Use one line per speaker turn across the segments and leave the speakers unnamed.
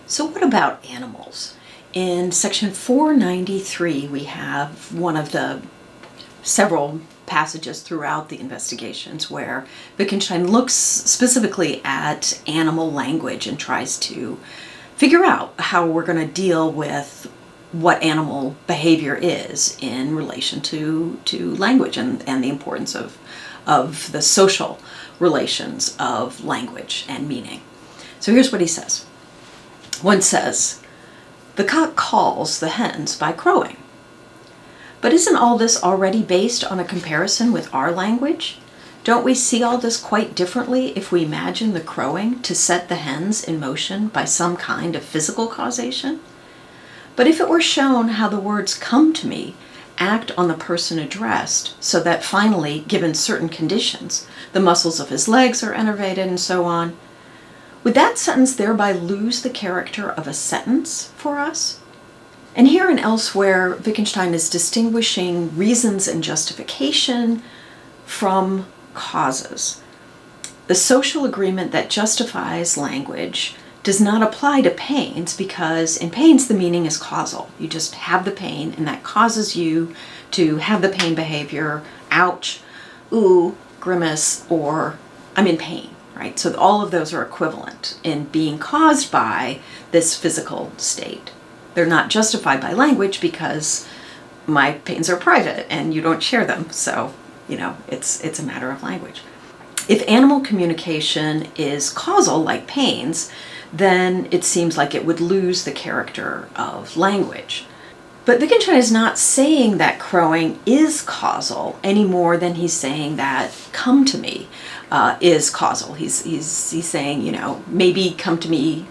So what about animals? In section 493, we have one of the several passages throughout the investigations where Wittgenstein looks specifically at animal language and tries to figure out how we're going to deal with what animal behavior is in relation to language and the importance of the social relations of language and meaning. So here's what he says. One says, "The cock calls the hens by crowing." But isn't all this already based on a comparison with our language? Don't we see all this quite differently if we imagine the crowing to set the hens in motion by some kind of physical causation? But if it were shown how the words "come to me" act on the person addressed, so that finally, given certain conditions, the muscles of his legs are innervated and so on, would that sentence thereby lose the character of a sentence for us? And here and elsewhere, Wittgenstein is distinguishing reasons and justification from causes. The social agreement that justifies language does not apply to pains, because in pains the meaning is causal. You just have the pain and that causes you to have the pain behavior, ouch, ooh, grimace, or I'm in pain, right? So all of those are equivalent in being caused by this physical state. They're not justified by language because my pains are private and you don't share them. So, it's a matter of language. If animal communication is causal, like pains, then it seems like it would lose the character of language. But Wittgenstein is not saying that crowing is causal any more than he's saying that "come to me" is causal. He's saying, maybe "come to me,"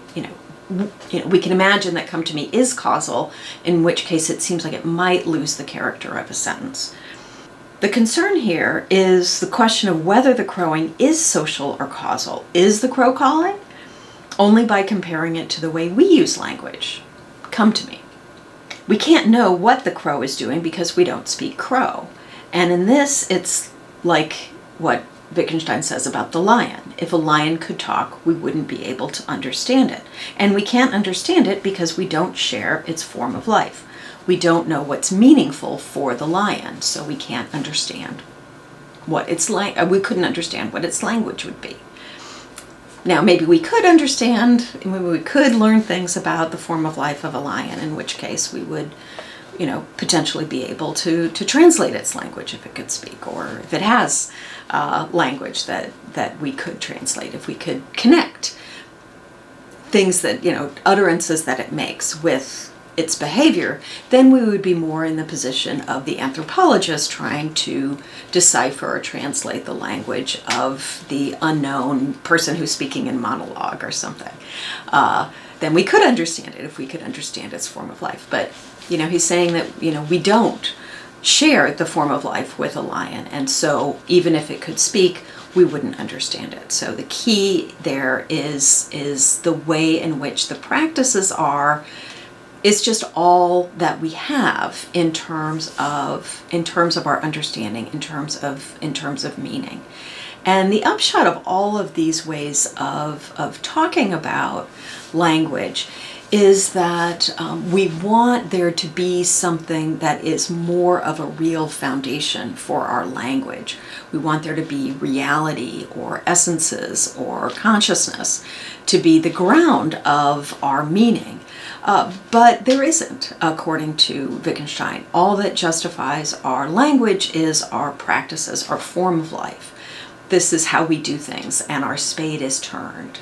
we can imagine that "come to me" is causal, in which case it seems like it might lose the character of a sentence. The concern here is the question of whether the crowing is social or causal. Is the crow calling? Only by comparing it to the way we use language. "Come to me." We can't know what the crow is doing because we don't speak crow. And in this, it's like what Wittgenstein says about the lion. If a lion could talk, we wouldn't be able to understand it. And we can't understand it because we don't share its form of life. We don't know what's meaningful for the lion, so we can't understand what its we couldn't understand what its language would be. Now, maybe we could understand, maybe we could learn things about the form of life of a lion, in which case we would, potentially be able to translate its language if it could speak, or if it has language that we could translate, if we could connect things that, utterances that it makes with its behavior, then we would be more in the position of the anthropologist trying to decipher or translate the language of the unknown person who's speaking in monologue or something. Then we could understand it if we could understand its form of life. But, he's saying that, we don't share the form of life with a lion. And so even if it could speak, we wouldn't understand it. So the key there is the way in which the practices are. It's just all that we have in terms of our understanding, in terms of meaning. And the upshot of all of these ways of talking about language is that we want there to be something that is more of a real foundation for our language. We want there to be reality or essences or consciousness to be the ground of our meaning. But there isn't, according to Wittgenstein. All that justifies our language is our practices, our form of life. This is how we do things, and our spade is turned.